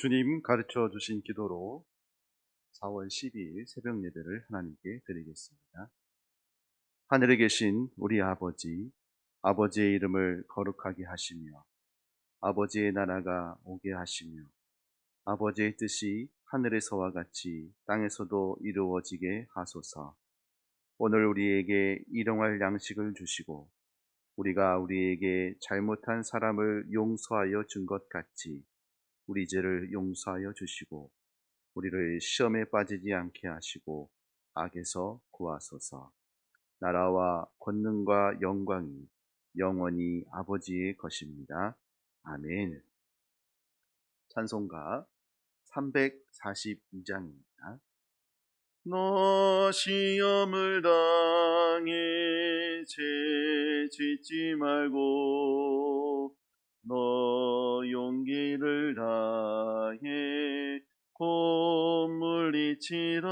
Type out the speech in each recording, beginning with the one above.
주님 가르쳐 주신 기도로 4월 12일 새벽 예배를 하나님께 드리겠습니다. 하늘에 계신 우리 아버지, 아버지의 이름을 거룩하게 하시며 아버지의 나라가 오게 하시며 아버지의 뜻이 하늘에서와 같이 땅에서도 이루어지게 하소서. 오늘 우리에게 일용할 양식을 주시고 우리가 우리에게 잘못한 사람을 용서하여 준 것 같이 우리 죄를 용서하여 주시고 우리를 시험에 빠지지 않게 하시고 악에서 구하소서. 나라와 권능과 영광이 영원히 아버지의 것입니다. 아멘. 찬송가 342장입니다. 너 시험을 당해 죄짓지 말고 너 용기를 다해 곧 물리치라.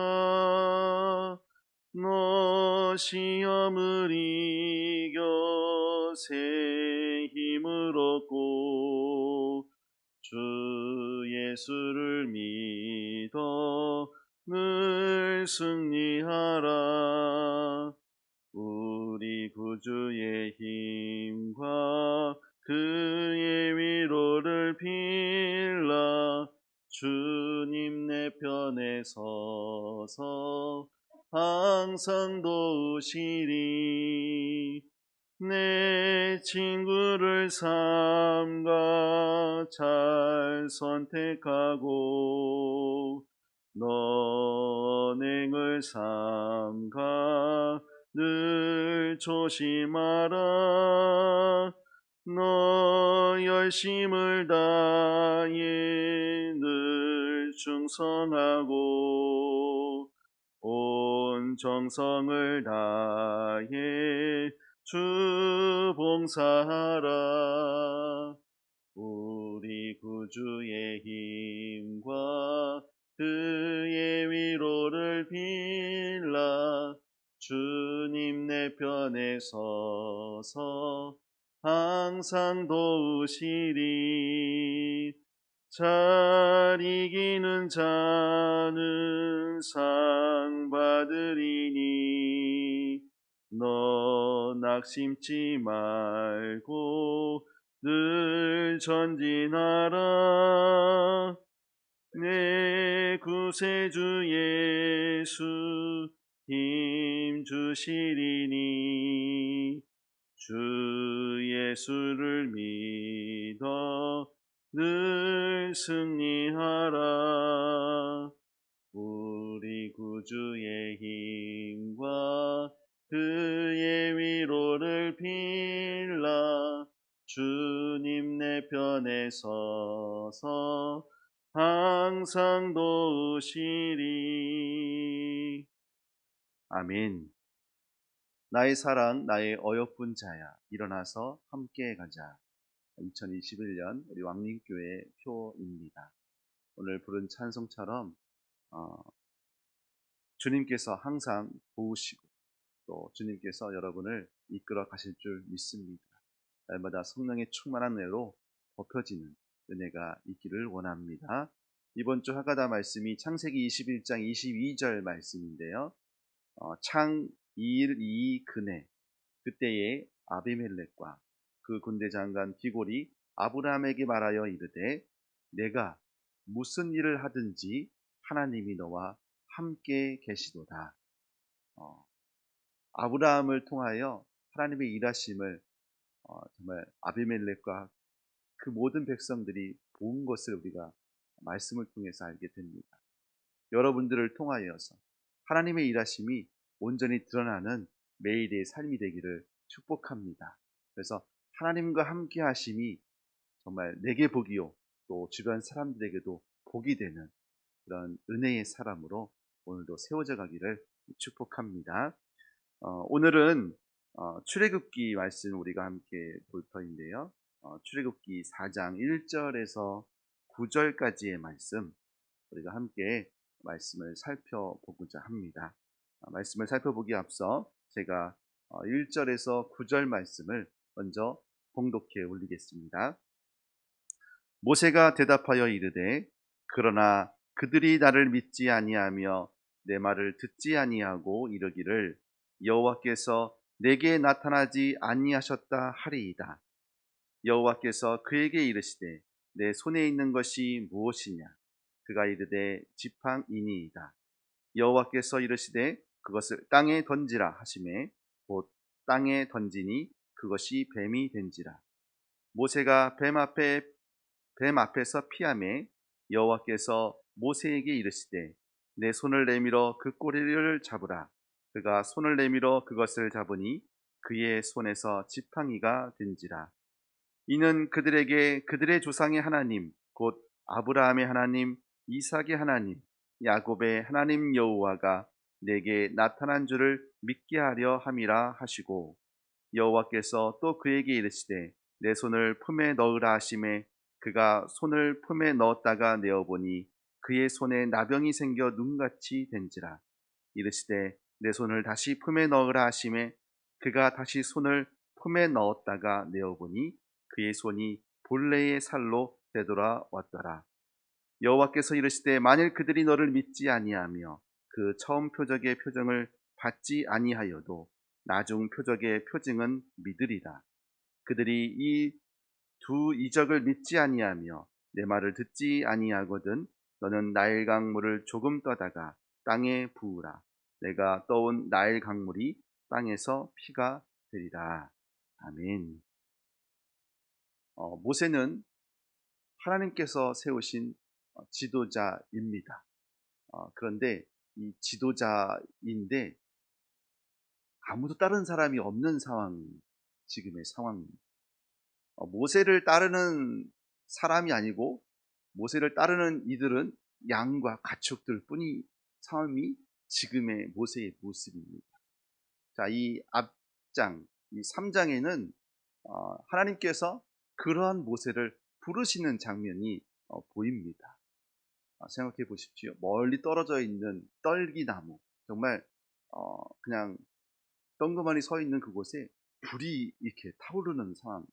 너 시험을 이겨 새 힘을 얻고 주 예수를 믿어 늘 승리하라. 우리 구주의 힘과 그의 위로를 빌라. 주님 내 편에 서서 항상 도우시리. 내 친구를 삼가 잘 선택하고 너행을 삼가 늘 조심하라. 너 열심을 다해 늘 충성하고 온 정성을 다해 주 봉사하라. 우리 구주의 힘과 그의 위로를 빌라. 주님 내 편에 서서 항상 도우시리. 잘 이기는 자는 상 받으리니 너 낙심치 말고 늘 전진하라. 내 구세주 예수 힘 주시리니 주 예수를 믿어 늘 승리하라. 우리 구주의 힘과 그의 위로를 빌라. 주님 내 편에 서서 항상 도우시리. 아멘. 나의 사랑, 나의 어여쁜 자야, 일어나서 함께 가자. 2021년 우리 왕림교회 표입니다. 오늘 부른 찬송처럼 주님께서 항상 도우시고 또 주님께서 여러분을 이끌어 가실 줄 믿습니다. 날마다 성령의 충만한 은혜로 덮여지는 은혜가 있기를 원합니다. 이번 주 하가다 말씀이 창세기 21장 22절 말씀인데요. 창 2일 2 그네 그때에 아비멜렉과 그 군대 장관 비골이 아브라함에게 말하여 이르되 내가 무슨 일을 하든지 하나님이 너와 함께 계시도다. 아브라함을 통하여 하나님의 일하심을 정말 아비멜렉과 그 모든 백성들이 본 것을 우리가 말씀을 통해서 알게 됩니다. 여러분들을 통하여서 하나님의 일하심이 온전히 드러나는 매일의 삶이 되기를 축복합니다. 그래서 하나님과 함께 하심이 정말 내게 복이요 또 주변 사람들에게도 복이 되는 그런 은혜의 사람으로 오늘도 세워져 가기를 축복합니다. 오늘은 출애굽기 말씀 우리가 함께 볼 터인데요. 출애굽기 4장 1절에서 9절까지의 말씀 우리가 함께 말씀을 살펴보고자 합니다. 말씀을 살펴보기 앞서 제가 1절에서 9절 말씀을 먼저 봉독해 올리겠습니다. 모세가 대답하여 이르되 그러나 그들이 나를 믿지 아니하며 내 말을 듣지 아니하고 이르기를 여호와께서 내게 나타나지 아니하셨다 하리이다. 여호와께서 그에게 이르시되 내 손에 있는 것이 무엇이냐? 그가 이르되 지팡이니이다. 여호와께서 이르시되 그것을 땅에 던지라 하시매 곧 땅에 던지니 그것이 뱀이 된지라. 모세가 뱀 앞에서 피하매 여호와께서 모세에게 이르시되 내 손을 내밀어 그 꼬리를 잡으라. 그가 손을 내밀어 그것을 잡으니 그의 손에서 지팡이가 된지라. 이는 그들에게 그들의 조상의 하나님 곧 아브라함의 하나님, 이삭의 하나님, 야곱의 하나님 여호와가 내게 나타난 줄을 믿게 하려 함이라 하시고, 여호와께서 또 그에게 이르시되 내 손을 품에 넣으라 하시매 그가 손을 품에 넣었다가 내어보니 그의 손에 나병이 생겨 눈같이 된지라. 이르시되 내 손을 다시 품에 넣으라 하시매 그가 다시 손을 품에 넣었다가 내어보니 그의 손이 본래의 살로 되돌아왔더라. 여호와께서 이르시되 만일 그들이 너를 믿지 아니하며 그 처음 표적의 표정을 받지 아니하여도 나중 표적의 표징은 믿으리라. 그들이 이 두 이적을 믿지 아니하며 내 말을 듣지 아니하거든 너는 나일 강물을 조금 떠다가 땅에 부으라. 내가 떠온 나일 강물이 땅에서 피가 되리라. 아멘. 모세는 하나님께서 세우신 지도자입니다. 그런데 이 지도자인데 아무도 다른 사람이 없는 상황, 지금의 상황입니다. 모세를 따르는 사람이 아니고 모세를 따르는 이들은 양과 가축들 뿐이 상황이 지금의 모세의 모습입니다. 자, 이 앞장, 이 3장에는 하나님께서 그러한 모세를 부르시는 장면이 보입니다. 생각해 보십시오. 멀리 떨어져 있는 떨기나무, 정말 그냥 덩그머니 서 있는 그곳에 불이 이렇게 타오르는 상황,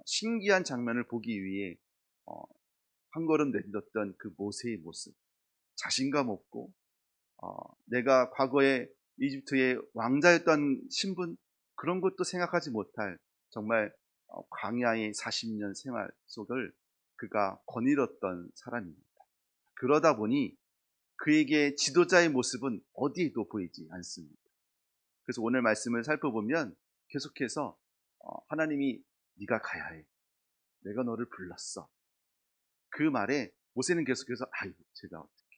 신기한 장면을 보기 위해 한 걸음 내딛었던 그 모세의 모습, 자신감 없고 내가 과거에 이집트의 왕자였던 신분, 그런 것도 생각하지 못할 정말 광야의 40년 생활 속을 그가 거닐었던 사람입니다. 그러다 보니 그에게 지도자의 모습은 어디에도 보이지 않습니다. 그래서 오늘 말씀을 살펴보면 계속해서 하나님이 네가 가야 해. 내가 너를 불렀어. 그 말에 모세는 계속해서 아유 제가 어떻게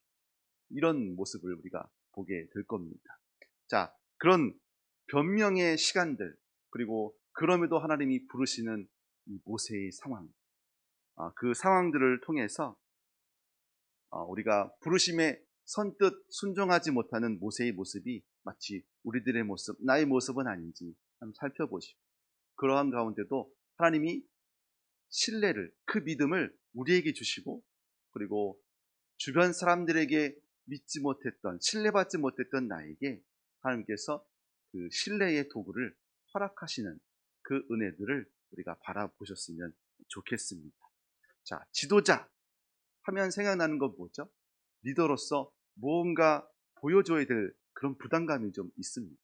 이런 모습을 우리가 보게 될 겁니다. 자, 그런 변명의 시간들, 그리고 그럼에도 하나님이 부르시는 이 모세의 상황, 그 상황들을 통해서 우리가 부르심에 선뜻 순종하지 못하는 모세의 모습이 마치 우리들의 모습, 나의 모습은 아닌지 한번 살펴보십시오. 그러한 가운데도 하나님이 신뢰를, 그 믿음을 우리에게 주시고, 그리고 주변 사람들에게 믿지 못했던, 신뢰받지 못했던 나에게 하나님께서 그 신뢰의 도구를 허락하시는 그 은혜들을 우리가 바라보셨으면 좋겠습니다. 자, 지도자 하면 생각나는 건 뭐죠? 리더로서 무언가 보여줘야 될 그런 부담감이 좀 있습니다.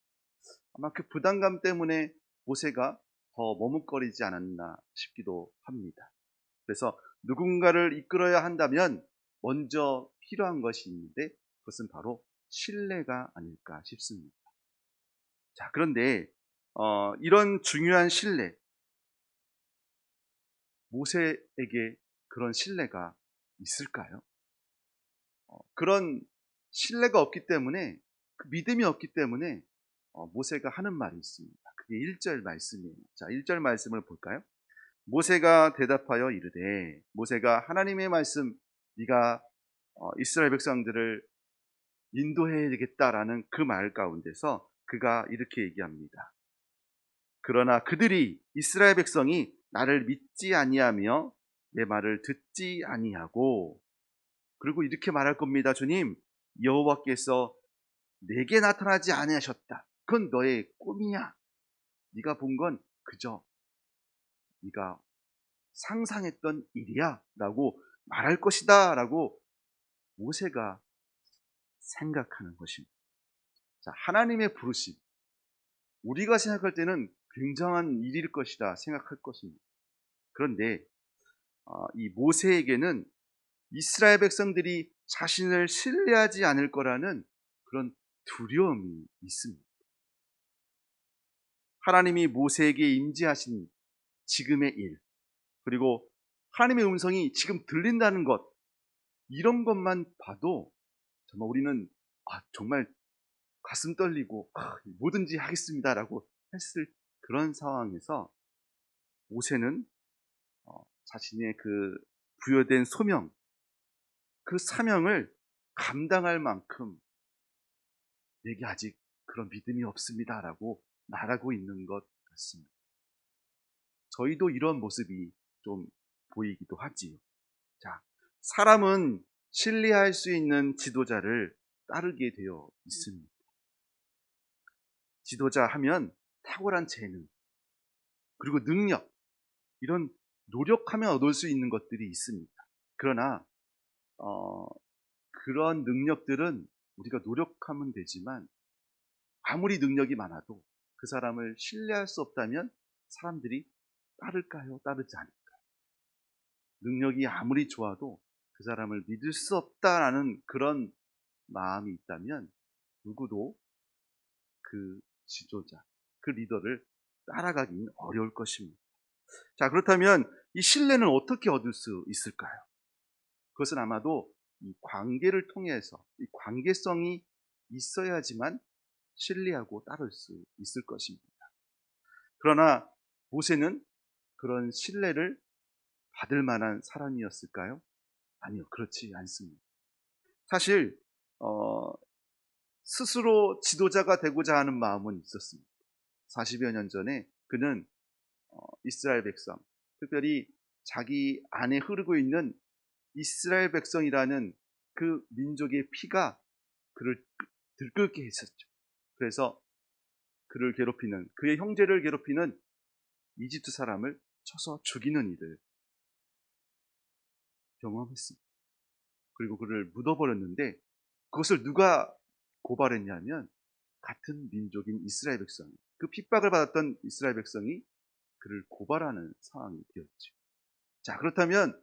아마 그 부담감 때문에 모세가 더 머뭇거리지 않았나 싶기도 합니다. 그래서 누군가를 이끌어야 한다면 먼저 필요한 것이 있는데 그것은 바로 신뢰가 아닐까 싶습니다. 자, 그런데 이런 중요한 신뢰, 모세에게 그런 신뢰가 있을까요? 그런 신뢰가 없기 때문에, 그 믿음이 없기 때문에 모세가 하는 말이 있습니다. 그게 1절 말씀이에요. 자, 1절 말씀을 볼까요? 모세가 대답하여 이르되, 모세가 하나님의 말씀, 네가 이스라엘 백성들을 인도해야 되겠다라는 그 말 가운데서 그가 이렇게 얘기합니다. 그러나 그들이, 이스라엘 백성이 나를 믿지 아니하며 내 말을 듣지 아니하고, 그리고 이렇게 말할 겁니다. 주님, 여호와께서 내게 나타나지 아니하셨다. 그건 너의 꿈이야. 네가 본 건 그저 네가 상상했던 일이야 라고 말할 것이다 라고 모세가 생각하는 것입니다. 자, 하나님의 부르심. 우리가 생각할 때는 굉장한 일일 것이다 생각할 것입니다. 그런데 이 모세에게는 이스라엘 백성들이 자신을 신뢰하지 않을 거라는 그런 두려움이 있습니다. 하나님이 모세에게 임재하신 지금의 일, 그리고 하나님의 음성이 지금 들린다는 것, 이런 것만 봐도 정말 우리는 정말 가슴 떨리고 뭐든지 하겠습니다라고 했을 그런 상황에서 모세는 자신의 그 부여된 소명, 그 사명을 감당할 만큼 내게 아직 그런 믿음이 없습니다라고 말하고 있는 것 같습니다. 저희도 이런 모습이 좀 보이기도 하지요. 자, 사람은 신뢰할 수 있는 지도자를 따르게 되어 있습니다. 지도자 하면 탁월한 재능, 그리고 능력, 이런 노력하면 얻을 수 있는 것들이 있습니다. 그러나 그런 능력들은 우리가 노력하면 되지만 아무리 능력이 많아도 그 사람을 신뢰할 수 없다면 사람들이 따를까요? 따르지 않을까요? 능력이 아무리 좋아도 그 사람을 믿을 수 없다라는 그런 마음이 있다면 누구도 그 지도자, 그 리더를 따라가기는 어려울 것입니다. 자, 그렇다면 이 신뢰는 어떻게 얻을 수 있을까요? 그것은 아마도 이 관계를 통해서, 이 관계성이 있어야지만 신뢰하고 따를 수 있을 것입니다. 그러나 모세는 그런 신뢰를 받을 만한 사람이었을까요? 아니요, 그렇지 않습니다. 사실 스스로 지도자가 되고자 하는 마음은 있었습니다. 40여 년 전에 그는 이스라엘 백성, 특별히 자기 안에 흐르고 있는 이스라엘 백성이라는 그 민족의 피가 그를 들끓게 했었죠. 그래서 그를 괴롭히는, 그의 형제를 괴롭히는 이집트 사람을 쳐서 죽이는 일을 경험했습니다. 그리고 그를 묻어버렸는데, 그것을 누가 고발했냐면 같은 민족인 이스라엘 백성, 그 핍박을 받았던 이스라엘 백성이 그를 고발하는 상황이 되었죠. 자, 그렇다면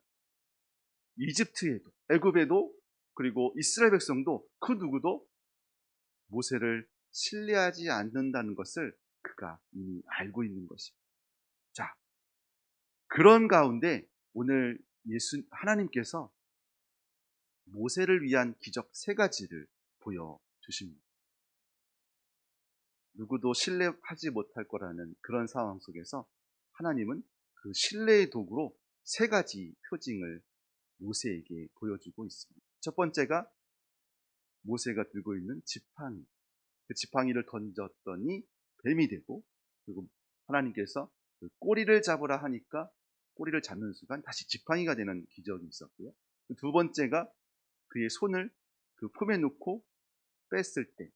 이집트에도, 애굽에도, 그리고 이스라엘 백성도 그 누구도 모세를 신뢰하지 않는다는 것을 그가 이미 알고 있는 것입니다. 자, 그런 가운데 오늘 하나님께서 모세를 위한 기적 3가지를 보여주십니다. 누구도 신뢰하지 못할 거라는 그런 상황 속에서 하나님은 그 신뢰의 도구로 3가지 표징을 모세에게 보여주고 있습니다. 첫 번째가 모세가 들고 있는 지팡이. 그 지팡이를 던졌더니 뱀이 되고, 그리고 하나님께서 그 꼬리를 잡으라 하니까 꼬리를 잡는 순간 다시 지팡이가 되는 기적이 있었고요. 두 번째가 그의 손을 그 폼에 놓고 뺐을 때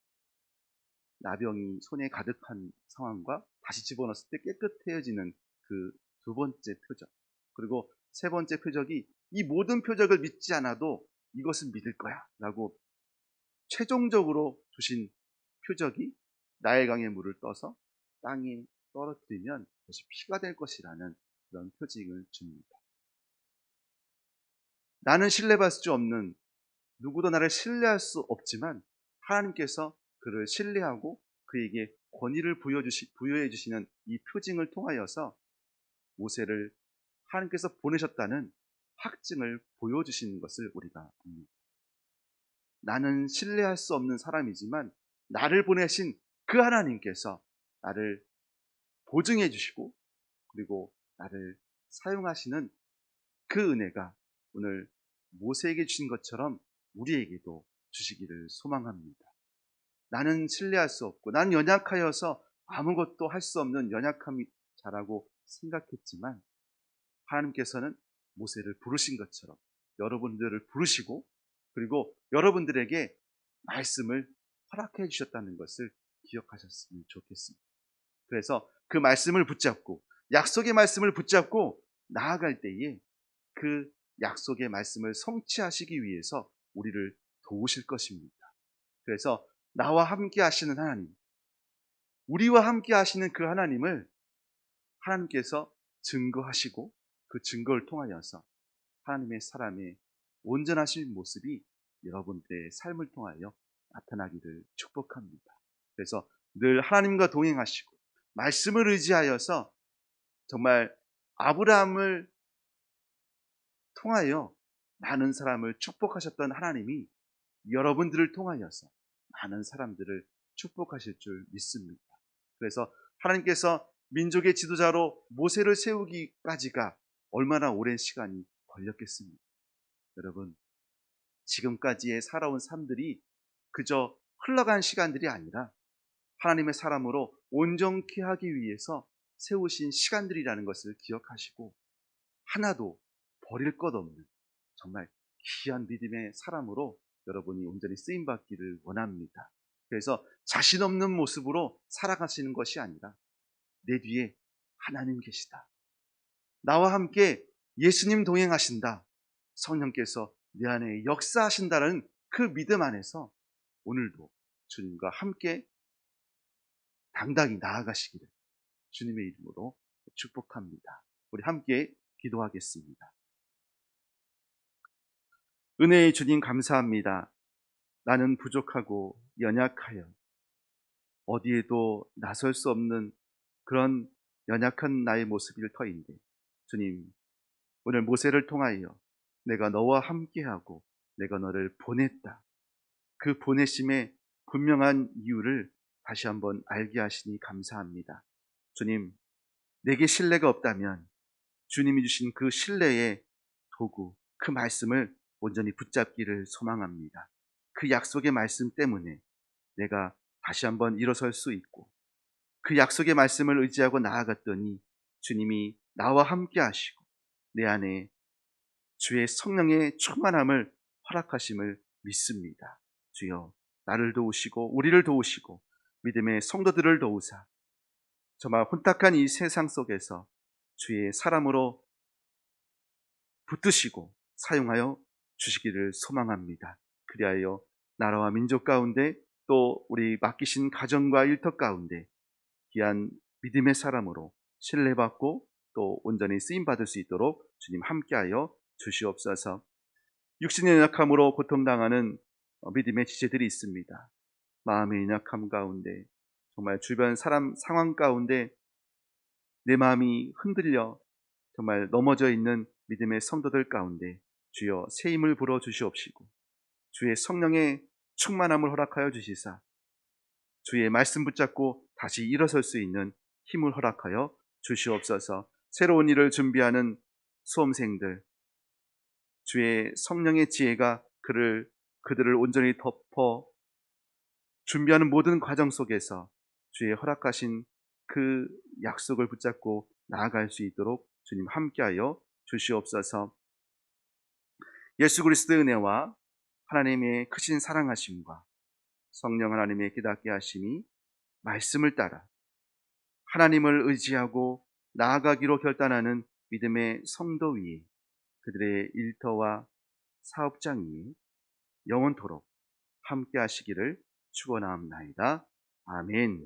나병이 손에 가득한 상황과 다시 집어넣었을 때 깨끗해지는 그 두 번째 표적. 그리고 세 번째 표적이 이 모든 표적을 믿지 않아도 이것은 믿을 거야 라고 최종적으로 주신 표적이 나일강의 물을 떠서 땅에 떨어뜨리면 그것이 피가 될 것이라는 그런 표징을 줍니다. 나는 신뢰받을 수 없는, 누구도 나를 신뢰할 수 없지만 하나님께서 그를 신뢰하고 그에게 권위를 부여해 주시는 이 표징을 통하여서 모세를 하나님께서 보내셨다는 확증을 보여주시는 것을 우리가 봅니다. 나는 신뢰할 수 없는 사람이지만 나를 보내신 그 하나님께서 나를 보증해 주시고 그리고 나를 사용하시는 그 은혜가 오늘 모세에게 주신 것처럼 우리에게도 주시기를 소망합니다. 나는 신뢰할 수 없고 나는 연약하여서 아무것도 할 수 없는 연약함이 자라고 생각했지만 하나님께서는 모세를 부르신 것처럼 여러분들을 부르시고 그리고 여러분들에게 말씀을 허락해 주셨다는 것을 기억하셨으면 좋겠습니다. 그래서 그 말씀을 붙잡고 약속의 말씀을 붙잡고 나아갈 때에 그 약속의 말씀을 성취하시기 위해서 우리를 도우실 것입니다. 그래서 나와 함께 하시는 하나님, 우리와 함께 하시는 그 하나님을 하나님께서 증거하시고 그 증거를 통하여서 하나님의 사람의 온전하신 모습이 여러분들의 삶을 통하여 나타나기를 축복합니다. 그래서 늘 하나님과 동행하시고 말씀을 의지하여서 정말 아브라함을 통하여 많은 사람을 축복하셨던 하나님이 여러분들을 통하여서 많은 사람들을 축복하실 줄 믿습니다. 그래서 하나님께서 민족의 지도자로 모세를 세우기까지가 얼마나 오랜 시간이 걸렸겠습니까? 여러분, 지금까지의 살아온 삶들이 그저 흘러간 시간들이 아니라 하나님의 사람으로 온전케 하기 위해서 세우신 시간들이라는 것을 기억하시고 하나도 버릴 것 없는 정말 귀한 믿음의 사람으로 여러분이 온전히 쓰임받기를 원합니다. 그래서 자신 없는 모습으로 살아가시는 것이 아니라 내 뒤에 하나님 계시다. 나와 함께 예수님 동행하신다. 성령께서 내 안에 역사하신다는 그 믿음 안에서 오늘도 주님과 함께 당당히 나아가시기를 주님의 이름으로 축복합니다. 우리 함께 기도하겠습니다. 은혜의 주님 감사합니다. 나는 부족하고 연약하여 어디에도 나설 수 없는 그런 연약한 나의 모습일 터인데 주님, 오늘 모세를 통하여 내가 너와 함께하고 내가 너를 보냈다. 그 보내심의 분명한 이유를 다시 한번 알게 하시니 감사합니다. 주님, 내게 신뢰가 없다면 주님이 주신 그 신뢰의 도구, 그 말씀을 온전히 붙잡기를 소망합니다. 그 약속의 말씀 때문에 내가 다시 한번 일어설 수 있고 그 약속의 말씀을 의지하고 나아갔더니 주님이 나와 함께 하시고 내 안에 주의 성령의 충만함을 허락하심을 믿습니다. 주여, 나를 도우시고 우리를 도우시고 믿음의 성도들을 도우사 정말 혼탁한 이 세상 속에서 주의 사람으로 붙드시고 사용하여 주시기를 소망합니다. 그리하여 나라와 민족 가운데 또 우리 맡기신 가정과 일터 가운데 귀한 믿음의 사람으로 신뢰받고 또 온전히 쓰임받을 수 있도록 주님 함께하여 주시옵소서. 육신의 연약함으로 고통당하는 믿음의 지체들이 있습니다. 마음의 연약함 가운데 정말 주변 사람 상황 가운데 내 마음이 흔들려 정말 넘어져 있는 믿음의 성도들 가운데 주여 새 힘을 불어 주시옵시고 주의 성령의 충만함을 허락하여 주시사 주의 말씀 붙잡고 다시 일어설 수 있는 힘을 허락하여 주시옵소서. 새로운 일을 준비하는 수험생들, 주의 성령의 지혜가 그들을 온전히 덮어 준비하는 모든 과정 속에서 주의 허락하신 그 약속을 붙잡고 나아갈 수 있도록 주님 함께하여 주시옵소서. 예수 그리스도의 은혜와 하나님의 크신 사랑하심과 성령 하나님의 깨닫게 하심이 말씀을 따라 하나님을 의지하고 나아가기로 결단하는 믿음의 성도 위에 그들의 일터와 사업장 위에 영원토록 함께 하시기를 축원하옵나이다. 아멘.